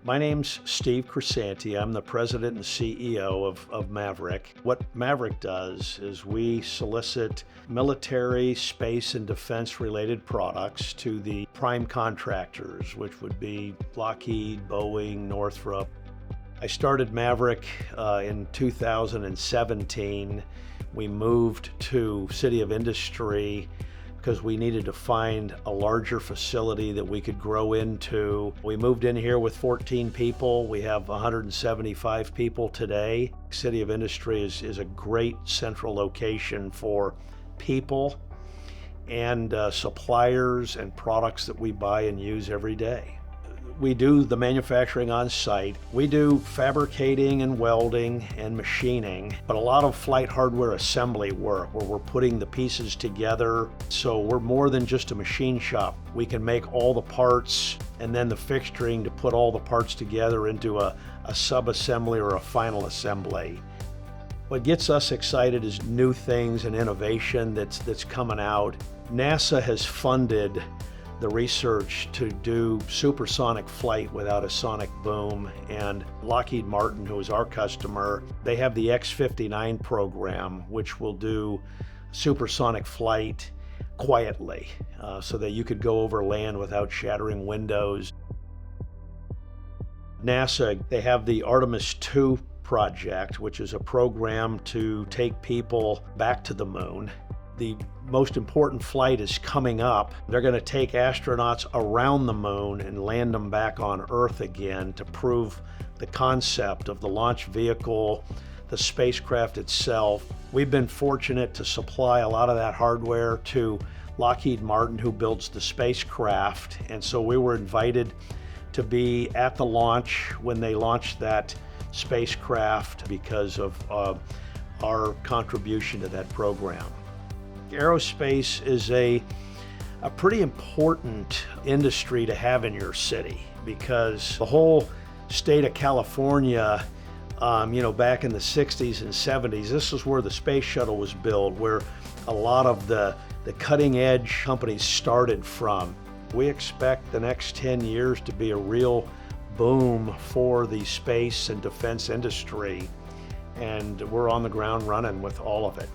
My name's Steve Crisanti. I'm the president and CEO of Maverick. What Maverick does is we solicit military, space, and defense related products to the prime contractors, which would be Lockheed, Boeing, Northrop. I started Maverick in 2017. We moved to City of Industry because we needed to find a larger facility that we could grow into. We moved in here with 14 people. We have 175 people today. City of Industry is a great central location for people and suppliers and products that we buy and use every day. We do the manufacturing on site. We do fabricating and welding and machining, but a lot of flight hardware assembly work where we're putting the pieces together. So we're more than just a machine shop. We can make all the parts and then the fixturing to put all the parts together into a sub-assembly or a final assembly. What gets us excited is new things and innovation that's coming out. NASA has funded the research to do supersonic flight without a sonic boom, and Lockheed Martin, who is our customer, they have the X-59 program, which will do supersonic flight quietly, so that you could go over land without shattering windows. NASA, they have the Artemis II project, which is a program to take people back to the moon. The most important flight is coming up. They're going to take astronauts around the moon and land them back on Earth again to prove the concept of the launch vehicle, the spacecraft itself. We've been fortunate to supply a lot of that hardware to Lockheed Martin, who builds the spacecraft, and so we were invited to be at the launch when they launched that spacecraft because of our contribution to that program. Aerospace is a pretty important industry to have in your city because the whole state of California, back in the 60s and 70s, this is where the space shuttle was built, where a lot of the cutting edge companies started from. We expect the next 10 years to be a real boom for the space and defense industry, and we're on the ground running with all of it.